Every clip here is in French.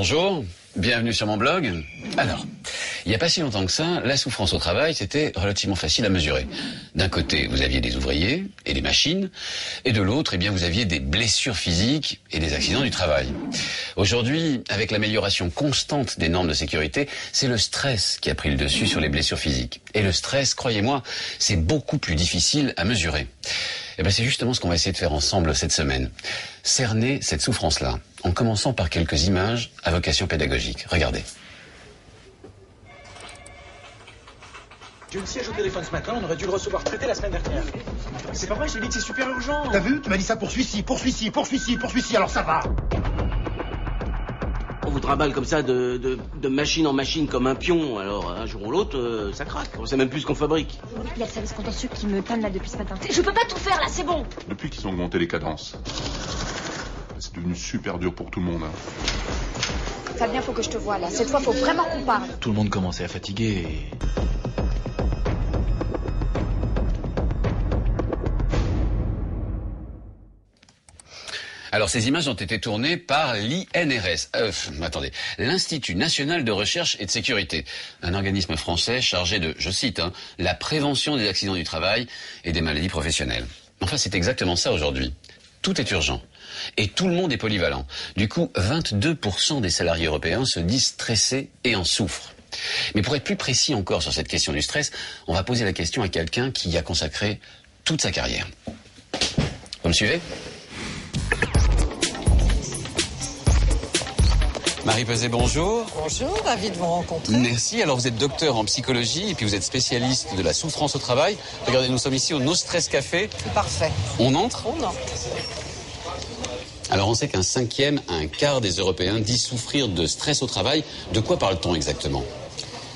Bonjour, bienvenue sur mon blog. Alors, il n'y a pas si longtemps que ça, la souffrance au travail, c'était relativement facile à mesurer. D'un côté, vous aviez des ouvriers et des machines, et de l'autre, eh bien, vous aviez des blessures physiques et des accidents du travail. Aujourd'hui, avec l'amélioration constante des normes de sécurité, c'est le stress qui a pris le dessus sur les blessures physiques. Et le stress, croyez-moi, c'est beaucoup plus difficile à mesurer. Eh bien, c'est justement ce qu'on va essayer de faire ensemble cette semaine. Cerner cette souffrance-là, en commençant par quelques images à vocation pédagogique. Regardez. J'ai eu le siège au téléphone ce matin, on aurait dû le recevoir traité la semaine dernière. C'est pas vrai, je t'ai dit que c'est super urgent. T'as vu? Tu m'as dit ça pour celui-ci, alors ça va. On vous trimballe comme ça de machine en machine comme un pion, alors un jour ou l'autre, ça craque. On sait même plus ce qu'on fabrique. Il y a le service contentieux qui me tanne là depuis ce matin. Je peux pas tout faire là, c'est bon. Depuis qu'ils ont augmenté les cadences, c'est devenu super dur pour tout le monde. Fabien, faut que je te voie là. Cette fois, faut vraiment qu'on parle. Tout le monde commençait à fatiguer et... Alors, ces images ont été tournées par l'INRS, l'Institut National de Recherche et de Sécurité, un organisme français chargé de, je cite, la prévention des accidents du travail et des maladies professionnelles. Enfin, c'est exactement ça aujourd'hui. Tout est urgent. Et tout le monde est polyvalent. Du coup, 22% des salariés européens se disent stressés et en souffrent. Mais pour être plus précis encore sur cette question du stress, on va poser la question à quelqu'un qui y a consacré toute sa carrière. Vous me suivez ? Marie Peset, bonjour. Bonjour, ravi de vous rencontrer. Merci. Alors, vous êtes docteur en psychologie et puis vous êtes spécialiste de la souffrance au travail. Regardez, nous sommes ici au No Stress Café. Parfait. On entre ? On entre. Alors, on sait qu'un quart des Européens disent souffrir de stress au travail. De quoi parle-t-on exactement ?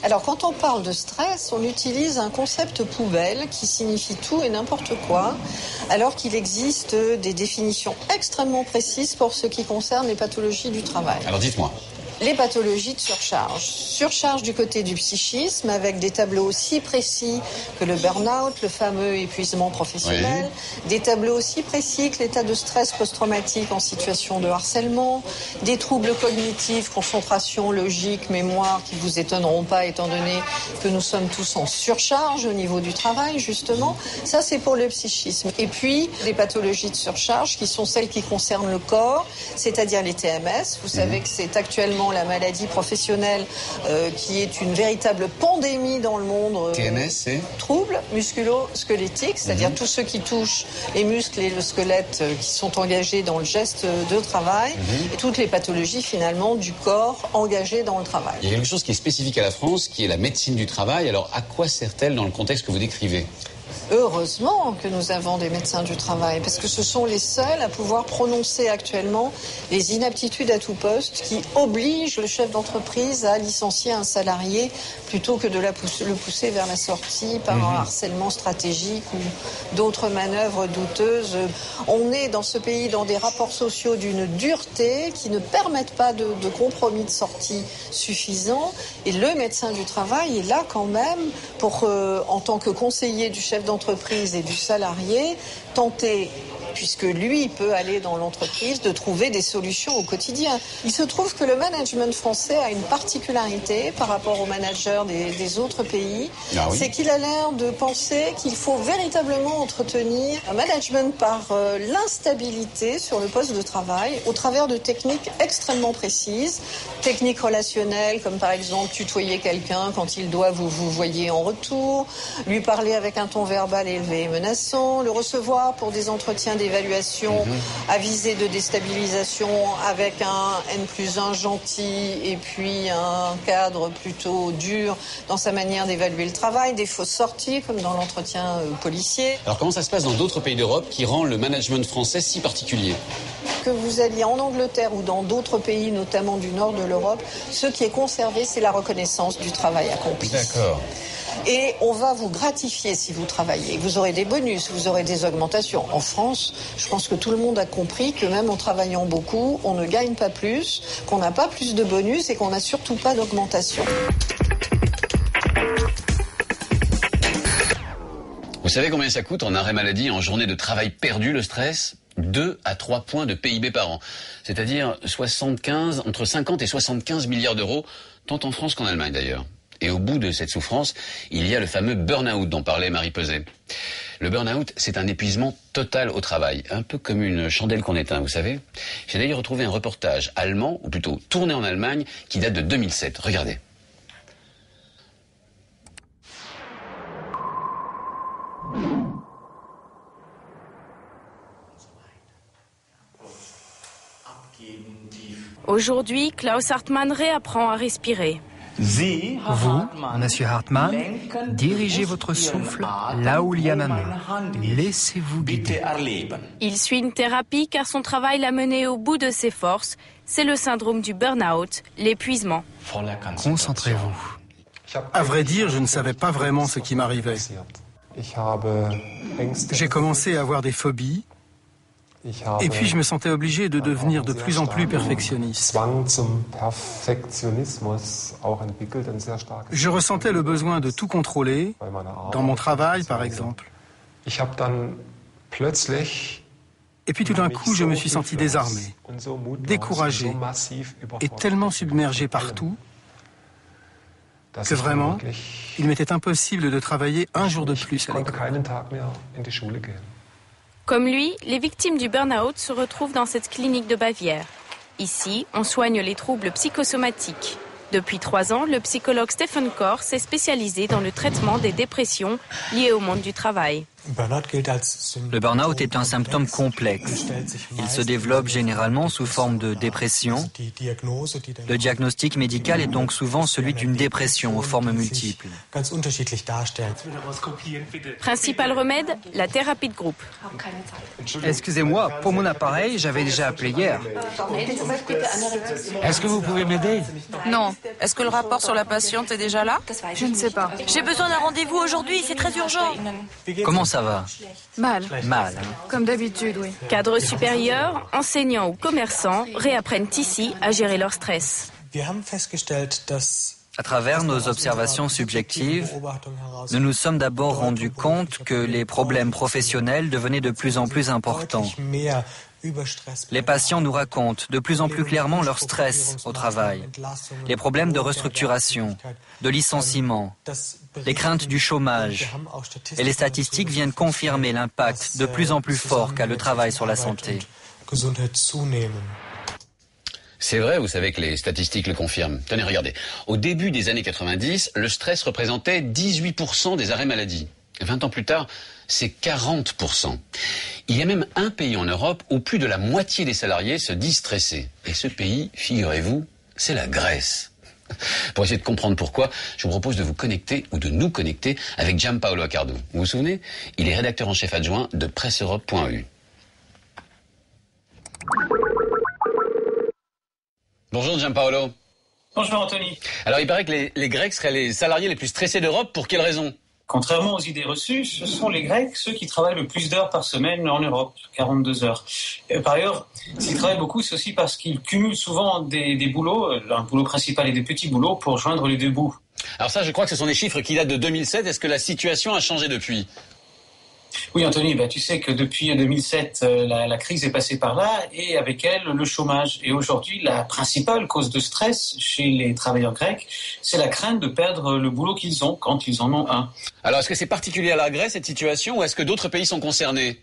Alors, quand on parle de stress, on utilise un concept poubelle qui signifie tout et n'importe quoi, alors qu'il existe des définitions extrêmement précises pour ce qui concerne les pathologies du travail. Alors, dites-moi. Les pathologies de surcharge. Surcharge du côté du psychisme, avec des tableaux aussi précis que le burn-out, le fameux épuisement professionnel. Oui. Des tableaux aussi précis que l'état de stress post-traumatique en situation de harcèlement. Des troubles cognitifs, concentration, logique, mémoire, qui vous étonneront pas étant donné que nous sommes tous en surcharge au niveau du travail, justement. Ça, c'est pour le psychisme. Et puis, des pathologies de surcharge qui sont celles qui concernent le corps, c'est-à-dire les TMS. Vous savez que c'est actuellement la maladie professionnelle qui est une véritable pandémie dans le monde. TMS, c'est troubles musculo-squelettiques, c'est-à-dire tous ceux qui touchent les muscles et le squelette qui sont engagés dans le geste de travail, et toutes les pathologies finalement du corps engagées dans le travail. Il y a quelque chose qui est spécifique à la France, qui est la médecine du travail. Alors, à quoi sert-elle dans le contexte que vous décrivez ? Heureusement que nous avons des médecins du travail, parce que ce sont les seuls à pouvoir prononcer actuellement les inaptitudes à tout poste qui obligent le chef d'entreprise à licencier un salarié plutôt que de le pousser vers la sortie par un harcèlement stratégique ou d'autres manœuvres douteuses. On est dans ce pays dans des rapports sociaux d'une dureté qui ne permettent pas de compromis de sortie suffisant, et le médecin du travail est là quand même pour, en tant que conseiller du chef d'entreprise et du salarié, tenter, puisque lui peut aller dans l'entreprise, de trouver des solutions au quotidien. Il se trouve que le management français a une particularité par rapport aux managers des autres pays, c'est qu'il a l'air de penser qu'il faut véritablement entretenir un management par l'instabilité sur le poste de travail au travers de techniques extrêmement précises, techniques relationnelles comme par exemple tutoyer quelqu'un quand il doit vous voyer en retour, lui parler avec un ton verbal élevé et menaçant, le recevoir pour des entretiens d'évaluation à visée de déstabilisation avec un N+1 gentil et puis un cadre plutôt dur dans sa manière d'évaluer le travail, des fausses sorties comme dans l'entretien policier. Alors comment ça se passe dans d'autres pays d'Europe qui rend le management français si particulier ? Que vous alliez en Angleterre ou dans d'autres pays, notamment du nord de l'Europe, ce qui est conservé, c'est la reconnaissance du travail accompli. D'accord. Et on va vous gratifier si vous travaillez. Vous aurez des bonus, vous aurez des augmentations. En France, je pense que tout le monde a compris que même en travaillant beaucoup, on ne gagne pas plus, qu'on n'a pas plus de bonus et qu'on n'a surtout pas d'augmentation. Vous savez combien ça coûte en arrêt maladie, en journée de travail perdu, le stress ? 2 à 3 points de PIB par an. C'est-à-dire entre 50 et 75 milliards d'euros, tant en France qu'en Allemagne d'ailleurs. Et au bout de cette souffrance, il y a le fameux burn-out dont parlait Marie Peset. Le burn-out, c'est un épuisement total au travail, un peu comme une chandelle qu'on éteint, vous savez. J'ai d'ailleurs retrouvé un reportage allemand, ou plutôt tourné en Allemagne, qui date de 2007. Regardez. Aujourd'hui, Klaus Hartmann réapprend à respirer. Vous, Monsieur Hartmann, dirigez votre souffle là où il y a ma main. Laissez-vous guider. Il suit une thérapie car son travail l'a mené au bout de ses forces. C'est le syndrome du burn-out, l'épuisement. Concentrez-vous. À vrai dire, je ne savais pas vraiment ce qui m'arrivait. J'ai commencé à avoir des phobies. Et puis je me sentais obligé de devenir de plus en plus perfectionniste. Je ressentais le besoin de tout contrôler, dans mon travail par exemple. Et puis tout d'un coup, je me suis senti désarmé, découragé et tellement submergé partout que vraiment, il m'était impossible de travailler un jour de plus à l'école. Comme lui, les victimes du burn-out se retrouvent dans cette clinique de Bavière. Ici, on soigne les troubles psychosomatiques. Depuis 3 ans, le psychologue Stephen Kor s'est spécialisé dans le traitement des dépressions liées au monde du travail. Le burn-out est un symptôme complexe. Il se développe généralement sous forme de dépression. Le diagnostic médical est donc souvent celui d'une dépression aux formes multiples. Principal remède, la thérapie de groupe. Excusez-moi, pour mon appareil, j'avais déjà appelé hier. Est-ce que vous pouvez m'aider? Non. Est-ce que le rapport sur la patiente est déjà là? Je ne sais pas. J'ai besoin d'un rendez-vous aujourd'hui, c'est très urgent. Comment ça va? Mal. Mal. Comme d'habitude, oui. Cadres supérieurs, enseignants ou commerçants réapprennent ici à gérer leur stress. À travers nos observations subjectives, nous nous sommes d'abord rendus compte que les problèmes professionnels devenaient de plus en plus importants. Les patients nous racontent de plus en plus clairement leur stress au travail, les problèmes de restructuration, de licenciement, les craintes du chômage. Et les statistiques viennent confirmer l'impact de plus en plus fort qu'a le travail sur la santé. C'est vrai, vous savez que les statistiques le confirment. Tenez, regardez. Au début des années 90, le stress représentait 18% des arrêts maladie. 20 ans plus tard, c'est 40%. Il y a même un pays en Europe où plus de la moitié des salariés se disent stressés. Et ce pays, figurez-vous, c'est la Grèce. Pour essayer de comprendre pourquoi, je vous propose de vous connecter ou de nous connecter avec Giampaolo Accardo. Vous vous souvenez? Il est rédacteur en chef adjoint de presseeurope.eu. Bonjour Giampaolo. Bonjour Anthony. Alors il paraît que les Grecs seraient les salariés les plus stressés d'Europe. Pour quelle raison? Contrairement aux idées reçues, ce sont les Grecs ceux qui travaillent le plus d'heures par semaine en Europe, 42 heures. Et par ailleurs, s'ils travaillent beaucoup, c'est aussi parce qu'ils cumulent souvent des boulots, un boulot principal et des petits boulots pour joindre les deux bouts. Alors ça, je crois que ce sont des chiffres qui datent de 2007. Est-ce que la situation a changé depuis? Oui, Anthony, tu sais que depuis 2007, la crise est passée par là et avec elle, le chômage. Et aujourd'hui, la principale cause de stress chez les travailleurs grecs, c'est la crainte de perdre le boulot qu'ils ont quand ils en ont un. Alors, est-ce que c'est particulier à la Grèce, cette situation, ou est-ce que d'autres pays sont concernés?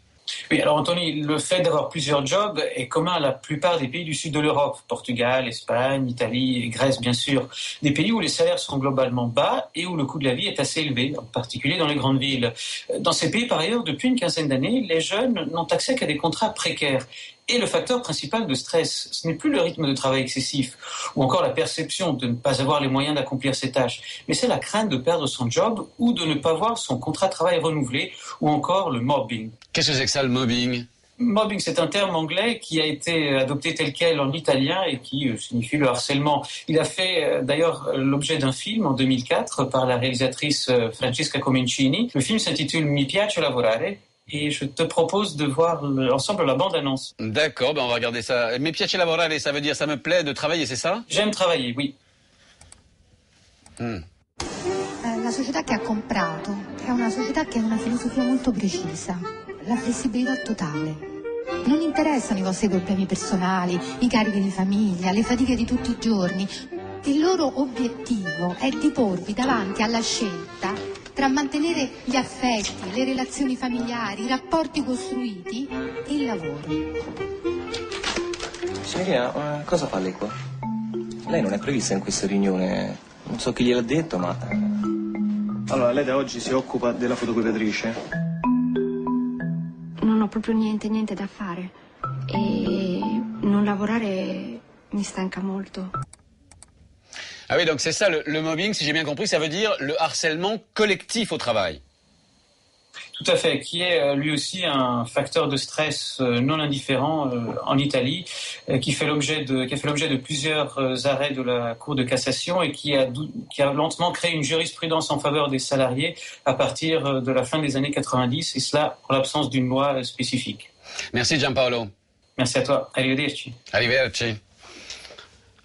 Oui, alors Anthony, le fait d'avoir plusieurs jobs est commun à la plupart des pays du sud de l'Europe, Portugal, Espagne, Italie et Grèce bien sûr. Des pays où les salaires sont globalement bas et où le coût de la vie est assez élevé, en particulier dans les grandes villes. Dans ces pays par ailleurs, depuis une quinzaine d'années, les jeunes n'ont accès qu'à des contrats précaires. Et le facteur principal de stress, ce n'est plus le rythme de travail excessif ou encore la perception de ne pas avoir les moyens d'accomplir ses tâches, mais c'est la crainte de perdre son job ou de ne pas voir son contrat de travail renouvelé ou encore le mobbing. Qu'est-ce que c'est que ça, le mobbing? Mobbing, c'est un terme anglais qui a été adopté tel quel en italien et qui signifie le harcèlement. Il a fait d'ailleurs l'objet d'un film en 2004 par la réalisatrice Francesca Comencini. Le film s'intitule Mi piace lavorare. Et je te propose de voir ensemble la bande-annonce. D'accord, on va regarder ça. Mi piace lavorare, ça veut dire ça me plaît de travailler, c'est ça? J'aime travailler, oui. La società che ha comprato è una società che ha una filosofia molto precisa, la flessibilità totale. Non interessano i vostri problemi personali, i carichi di famiglia, le fatiche di tutti i giorni. Il loro obiettivo è di porvi davanti alla scelta tra mantenere gli affetti, le relazioni familiari, i rapporti costruiti e il lavoro. Signorina, cosa fa lei qua? Lei non è prevista in questa riunione, non so chi gliel'ha detto, ma... Allora, lei da oggi si occupa della fotocopiatrice? Non ho proprio niente da fare e non lavorare mi stanca molto. Ah oui, donc c'est ça, le mobbing, si j'ai bien compris, ça veut dire le harcèlement collectif au travail. Tout à fait, qui est lui aussi un facteur de stress non indifférent en Italie, qui a fait l'objet de plusieurs arrêts de la Cour de cassation et qui a lentement créé une jurisprudence en faveur des salariés à partir de la fin des années 90, et cela en l'absence d'une loi spécifique. Merci Gianpaolo. Merci à toi. Arrivederci. Arrivederci.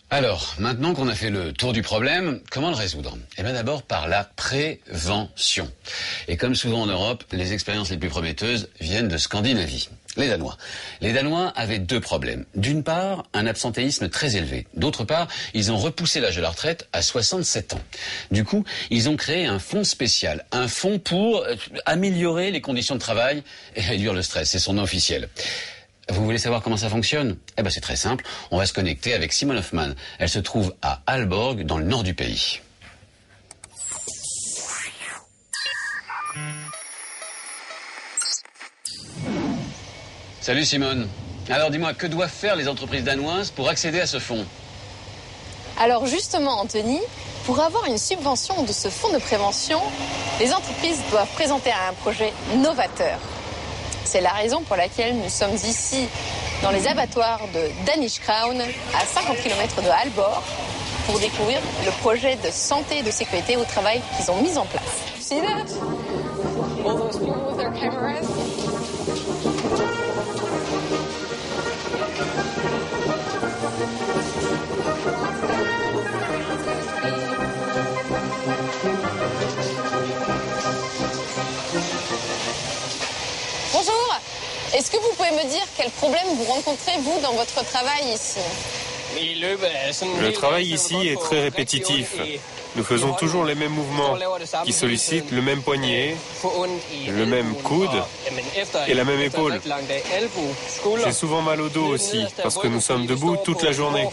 Alors, maintenant qu'on a fait le tour du problème, comment le résoudre? Eh bien d'abord par la prévention. Et comme souvent en Europe, les expériences les plus prometteuses viennent de Scandinavie. Les Danois avaient deux problèmes. D'une part, un absentéisme très élevé. D'autre part, ils ont repoussé l'âge de la retraite à 67 ans. Du coup, ils ont créé un fonds spécial, un fonds pour améliorer les conditions de travail et réduire le stress. C'est son nom officiel. Vous voulez savoir comment ça fonctionne? Eh ben c'est très simple, on va se connecter avec Simone Hoffman. Elle se trouve à Aalborg, dans le nord du pays. Salut Simone. Alors dis-moi, que doivent faire les entreprises danoises pour accéder à ce fonds? Alors justement, Anthony, pour avoir une subvention de ce fonds de prévention, les entreprises doivent présenter un projet novateur. C'est la raison pour laquelle nous sommes ici dans les abattoirs de Danish Crown, à 50 km de Aalborg, pour découvrir le projet de santé et de sécurité au travail qu'ils ont mis en place. See that? All those people with their cameras. Bonjour, est-ce que vous pouvez me dire quel problème vous rencontrez, vous, dans votre travail ici? Le travail ici est très répétitif. Nous faisons toujours les mêmes mouvements qui sollicitent le même poignet, le même coude et la même épaule. J'ai souvent mal au dos aussi parce que nous sommes debout toute la journée.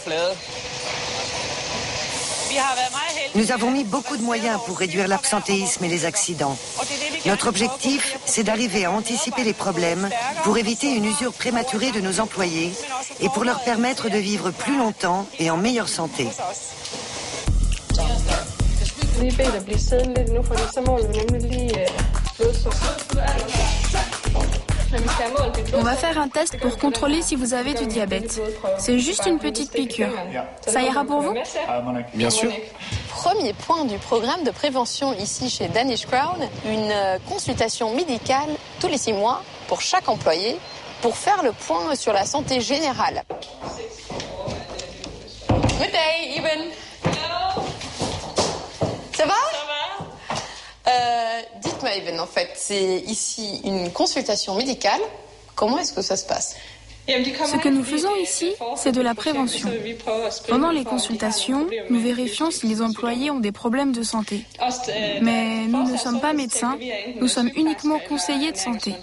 Nous avons mis beaucoup de moyens pour réduire l'absentéisme et les accidents. Notre objectif, c'est d'arriver à anticiper les problèmes pour éviter une usure prématurée de nos employés et pour leur permettre de vivre plus longtemps et en meilleure santé. On va faire un test pour contrôler si vous avez du diabète. C'est juste une petite piqûre. Ça ira pour vous? Bien sûr. Premier point du programme de prévention ici chez Danish Crown, une consultation médicale tous les 6 mois pour chaque employé pour faire le point sur la santé générale. Good day, Eben. Ça va? Dites-moi, Eben, en fait, c'est ici une consultation médicale. Comment est-ce que ça se passe? Ce que nous faisons ici, c'est de la prévention. Pendant les consultations, nous vérifions si les employés ont des problèmes de santé. Mais nous ne sommes pas médecins, nous sommes uniquement conseillers de santé.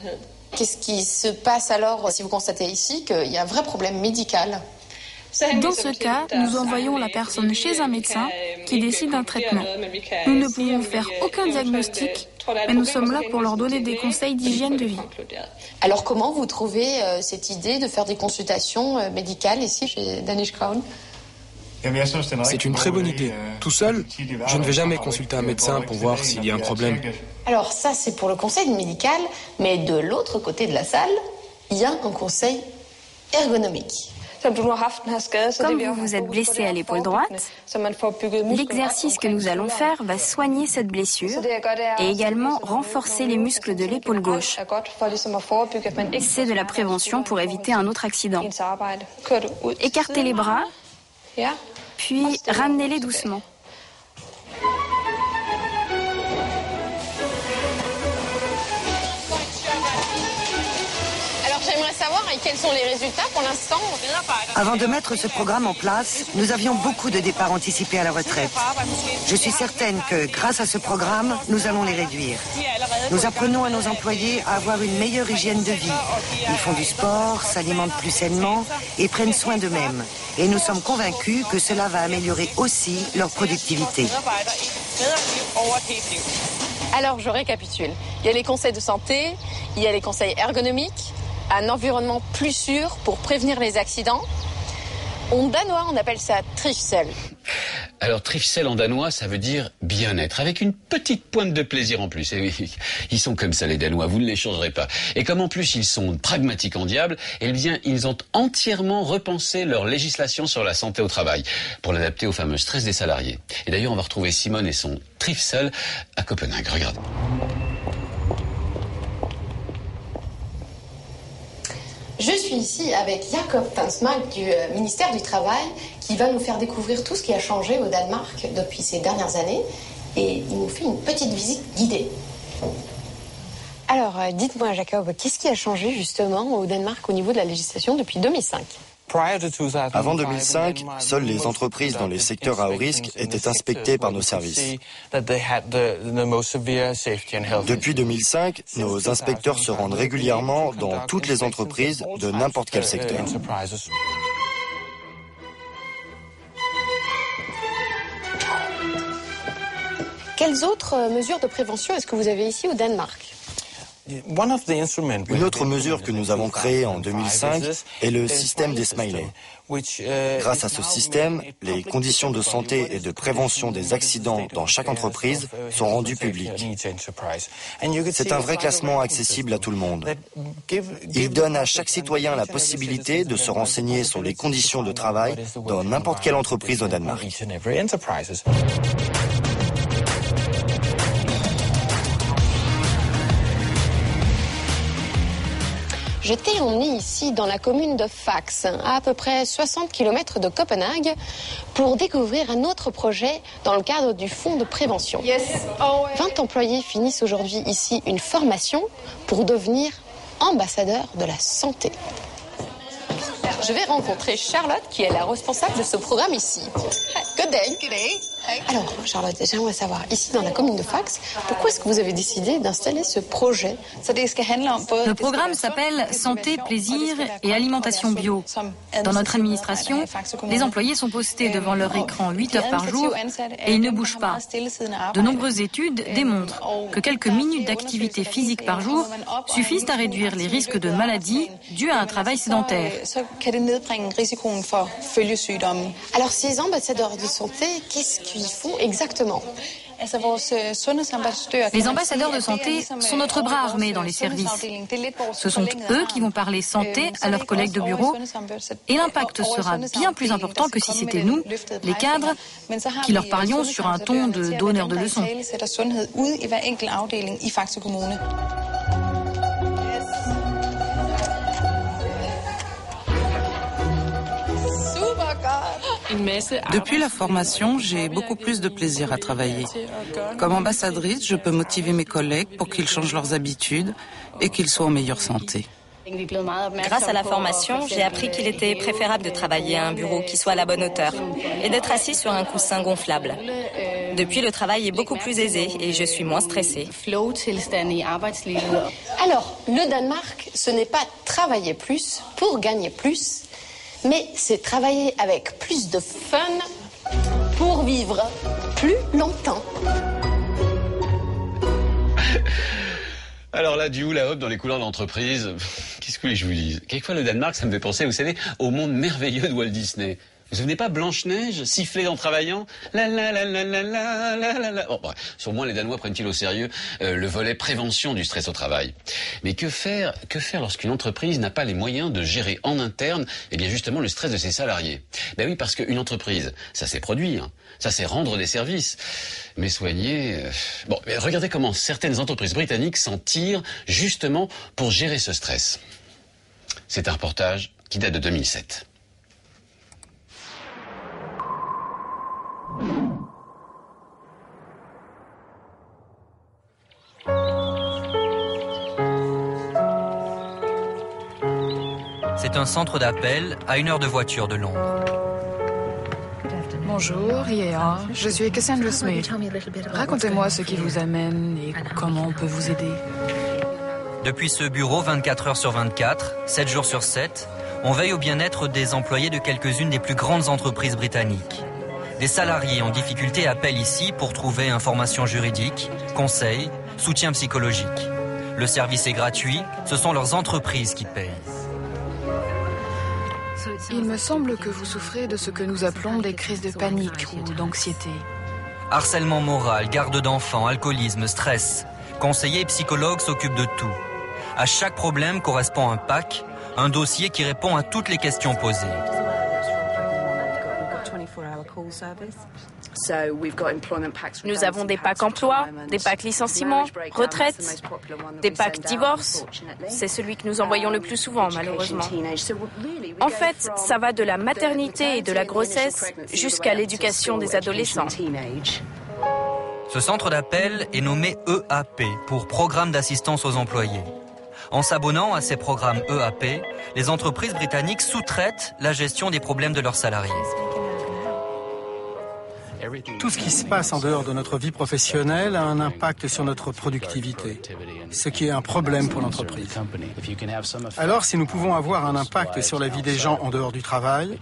Qu'est-ce qui se passe alors si vous constatez ici qu'il y a un vrai problème médical? Dans ce cas, nous envoyons la personne chez un médecin qui décide d'un traitement. Nous ne pouvons faire aucun diagnostic, mais nous sommes là pour leur donner des conseils d'hygiène de vie. Alors comment vous trouvez cette idée de faire des consultations médicales ici chez Danish Crown? C'est une très bonne idée. Tout seul, je ne vais jamais consulter un médecin pour voir s'il y a un problème. Alors ça, c'est pour le conseil médical, mais de l'autre côté de la salle, il y a un conseil ergonomique. Comme vous vous êtes blessé à l'épaule droite, l'exercice que nous allons faire va soigner cette blessure et également renforcer les muscles de l'épaule gauche. C'est de la prévention pour éviter un autre accident. Écartez les bras, puis ramenez-les doucement. Alors j'aimerais savoir, et quels sont les résultats pour l'instant? Avant de mettre ce programme en place, nous avions beaucoup de départs anticipés à la retraite. Je suis certaine que grâce à ce programme, nous allons les réduire. Nous apprenons à nos employés à avoir une meilleure hygiène de vie. Ils font du sport, s'alimentent plus sainement et prennent soin d'eux-mêmes. Et nous sommes convaincus que cela va améliorer aussi leur productivité. Alors, je récapitule. Il y a les conseils de santé, il y a les conseils ergonomiques, un environnement plus sûr pour prévenir les accidents. En danois, on appelle ça trivsel. Alors, trivsel en danois, ça veut dire bien-être, avec une petite pointe de plaisir en plus. Et oui, ils sont comme ça, les Danois, vous ne les changerez pas. Et comme en plus ils sont pragmatiques en diable, eh bien, ils ont entièrement repensé leur législation sur la santé au travail, pour l'adapter au fameux stress des salariés. Et d'ailleurs, on va retrouver Simone et son trivsel à Copenhague. Regardez. Je suis ici avec Jacob Tansmark du ministère du Travail qui va nous faire découvrir tout ce qui a changé au Danemark depuis ces dernières années et il nous fait une petite visite guidée. Alors, dites-moi Jacob, qu'est-ce qui a changé justement au Danemark au niveau de la législation depuis 2005 ? Avant 2005, seules les entreprises dans les secteurs à haut risque étaient inspectées par nos services. Depuis 2005, nos inspecteurs se rendent régulièrement dans toutes les entreprises de n'importe quel secteur. Quelles autres mesures de prévention est-ce que vous avez ici au Danemark ? Une autre mesure que nous avons créée en 2005 est le système des smileys. Grâce à ce système, les conditions de santé et de prévention des accidents dans chaque entreprise sont rendues publiques. C'est un vrai classement accessible à tout le monde. Il donne à chaque citoyen la possibilité de se renseigner sur les conditions de travail dans n'importe quelle entreprise au Danemark. Je t'ai emmené ici dans la commune de Faxe, à peu près 60 km de Copenhague, pour découvrir un autre projet dans le cadre du fonds de prévention. 20 employés finissent aujourd'hui ici une formation pour devenir ambassadeurs de la santé. Je vais rencontrer Charlotte, qui est la responsable de ce programme ici. Good day. Good day. Alors, Charlotte, j'aimerais savoir, ici dans la commune de Faxe, pourquoi est-ce que vous avez décidé d'installer ce projet ? Le programme s'appelle Santé, plaisir et alimentation bio. Dans notre administration, les employés sont postés devant leur écran 8 heures par jour et ils ne bougent pas. De nombreuses études démontrent que quelques minutes d'activité physique par jour suffisent à réduire les risques de maladies dues à un travail sédentaire. Alors, ces ambassadeurs de santé, qu'est-ce qu'ils font exactement ? Les ambassadeurs de santé sont notre bras armé dans les services. Ce sont eux qui vont parler santé à leurs collègues de bureau et l'impact sera bien plus important que si c'était nous, les cadres, qui leur parlions sur un ton de donneur de leçons. Depuis la formation, j'ai beaucoup plus de plaisir à travailler. Comme ambassadrice, je peux motiver mes collègues pour qu'ils changent leurs habitudes et qu'ils soient en meilleure santé. Grâce à la formation, j'ai appris qu'il était préférable de travailler à un bureau qui soit à la bonne hauteur et d'être assis sur un coussin gonflable. Depuis, le travail est beaucoup plus aisé et je suis moins stressée. Alors, le Danemark, ce n'est pas travailler plus pour gagner plus, mais c'est travailler avec plus de fun pour vivre plus longtemps. Alors là, du hula-hop dans les couleurs de l'entreprise, qu'est-ce que je vous dise ? Quelquefois, le Danemark, ça me fait penser, vous savez, au monde merveilleux de Walt Disney. Vous vous souvenez pas Blanche-Neige siffler en travaillant ? La la la la la la la la la. Bon, bref, sur moi, les Danois prennent-ils au sérieux le volet prévention du stress au travail ? Mais que faire lorsqu'une entreprise n'a pas les moyens de gérer en interne, eh bien justement le stress de ses salariés ? Ben oui, parce qu'une entreprise, ça c'est produire, ça c'est rendre des services, mais soigner. Bon, mais regardez comment certaines entreprises britanniques s'en tirent justement pour gérer ce stress. C'est un reportage qui date de 2007. est un centre d'appel à 1 heure de voiture de Londres. Bonjour, IEA. Je suis Cassandra Smith. Racontez-moi ce qui vous amène et comment on peut vous aider. Depuis ce bureau, 24 heures sur 24, 7 jours sur 7, on veille au bien-être des employés de quelques-unes des plus grandes entreprises britanniques. Des salariés en difficulté appellent ici pour trouver informations juridiques, conseils, soutien psychologique. Le service est gratuit, ce sont leurs entreprises qui payent. Il me semble que vous souffrez de ce que nous appelons des crises de panique ou d'anxiété. Harcèlement moral, garde d'enfants, alcoolisme, stress. Conseillers et psychologues s'occupent de tout. À chaque problème correspond un pack, un dossier qui répond à toutes les questions posées. Nous avons des packs emploi, des packs licenciement, retraite, des packs divorce. C'est celui que nous envoyons le plus souvent, malheureusement. En fait, ça va de la maternité et de la grossesse jusqu'à l'éducation des adolescents. Ce centre d'appel est nommé EAP pour Programme d'assistance aux employés. En s'abonnant à ces programmes EAP, les entreprises britanniques sous-traitent la gestion des problèmes de leurs salariés. Tout ce qui se passe en dehors de notre vie professionnelle a un impact sur notre productivité, ce qui est un problème pour l'entreprise. Alors, si nous pouvons avoir un impact sur la vie des gens en dehors du travail,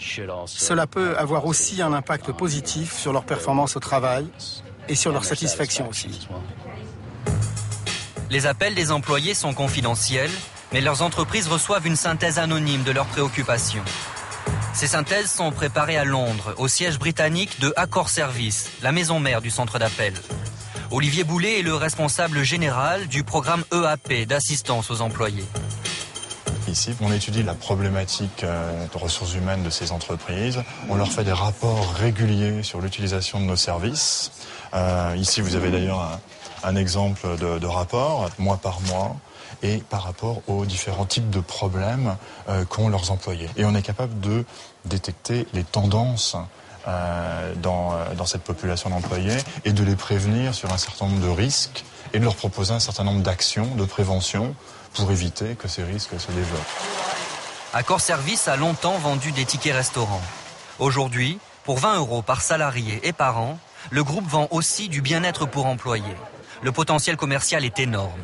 cela peut avoir aussi un impact positif sur leur performance au travail et sur leur satisfaction aussi. Les appels des employés sont confidentiels, mais leurs entreprises reçoivent une synthèse anonyme de leurs préoccupations. Ces synthèses sont préparées à Londres, au siège britannique de Accor Service, la maison mère du centre d'appel. Olivier Boulet est le responsable général du programme EAP d'assistance aux employés. Ici, on étudie la problématique de ressources humaines de ces entreprises. On leur fait des rapports réguliers sur l'utilisation de nos services. Ici, vous avez d'ailleurs un exemple de rapport, mois par mois, et par rapport aux différents types de problèmes qu'ont leurs employés. Et on est capable de détecter les tendances dans cette population d'employés et de les prévenir sur un certain nombre de risques et de leur proposer un certain nombre d'actions de prévention pour éviter que ces risques se développent. Accor Service a longtemps vendu des tickets restaurants. Aujourd'hui, pour 20 € par salarié et par an, le groupe vend aussi du bien-être pour employés. Le potentiel commercial est énorme.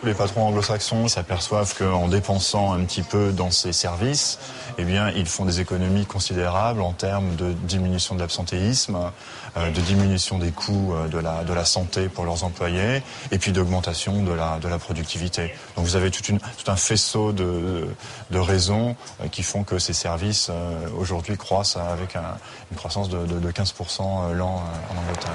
Les patrons anglo-saxons s'aperçoivent qu'en dépensant un petit peu dans ces services, eh bien, ils font des économies considérables en termes de diminution de l'absentéisme, de diminution des coûts de la santé pour leurs employés, et puis d'augmentation de la productivité. Donc vous avez tout un faisceau de raisons qui font que ces services aujourd'hui croissent avec une croissance de 15% l'an en Angleterre.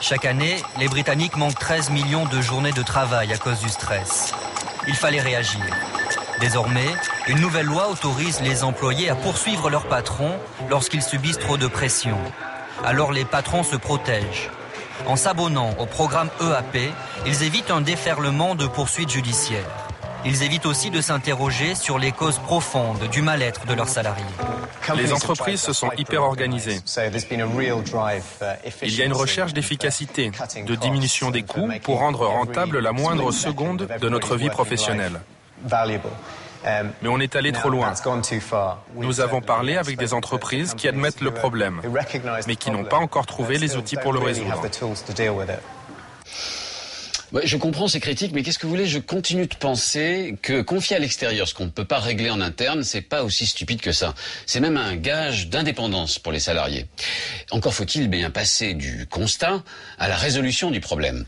Chaque année, les Britanniques manquent 13 millions de journées de travail à cause du stress. Il fallait réagir. Désormais, une nouvelle loi autorise les employés à poursuivre leurs patrons lorsqu'ils subissent trop de pression. Alors les patrons se protègent. En s'abonnant au programme EAP, ils évitent un déferlement de poursuites judiciaires. Ils évitent aussi de s'interroger sur les causes profondes du mal-être de leurs salariés. Les entreprises se sont hyper organisées. Il y a une recherche d'efficacité, de diminution des coûts pour rendre rentable la moindre seconde de notre vie professionnelle. Mais on est allé trop loin. Nous avons parlé avec des entreprises qui admettent le problème, mais qui n'ont pas encore trouvé les outils pour le résoudre. Ouais, je comprends ces critiques, mais qu'est-ce que vous voulez? Je continue de penser que confier à l'extérieur ce qu'on ne peut pas régler en interne, c'est pas aussi stupide que ça. C'est même un gage d'indépendance pour les salariés. Encore faut-il bien passer du constat à la résolution du problème.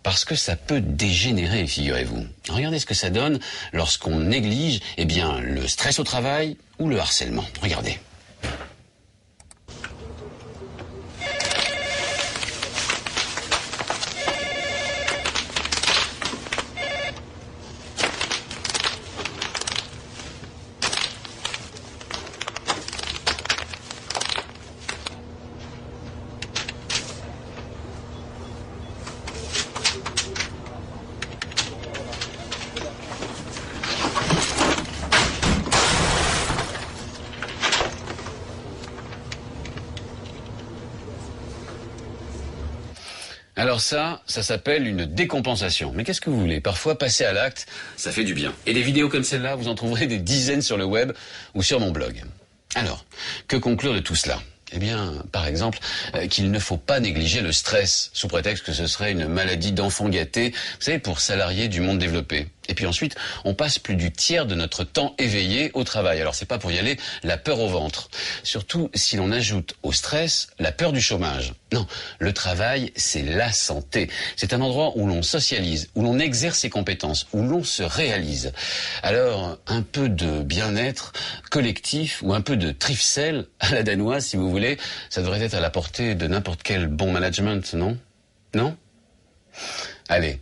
Parce que ça peut dégénérer, figurez-vous. Regardez ce que ça donne lorsqu'on néglige, le stress au travail ou le harcèlement. Regardez. Alors ça s'appelle une décompensation. Mais qu'est-ce que vous voulez? Parfois, passer à l'acte, ça fait du bien. Et des vidéos comme celle-là, vous en trouverez des dizaines sur le web ou sur mon blog. Alors, que conclure de tout cela? Eh bien, par exemple, qu'il ne faut pas négliger le stress, sous prétexte que ce serait une maladie d'enfant gâté, vous savez, pour salariés du monde développé. Et puis ensuite, on passe plus du tiers de notre temps éveillé au travail. Alors c'est pas pour y aller la peur au ventre. Surtout si l'on ajoute au stress la peur du chômage. Non, le travail, c'est la santé. C'est un endroit où l'on socialise, où l'on exerce ses compétences, où l'on se réalise. Alors, un peu de bien-être collectif ou un peu de trifsel à la danoise, si vous voulez, ça devrait être à la portée de n'importe quel bon management, non? Non? Allez.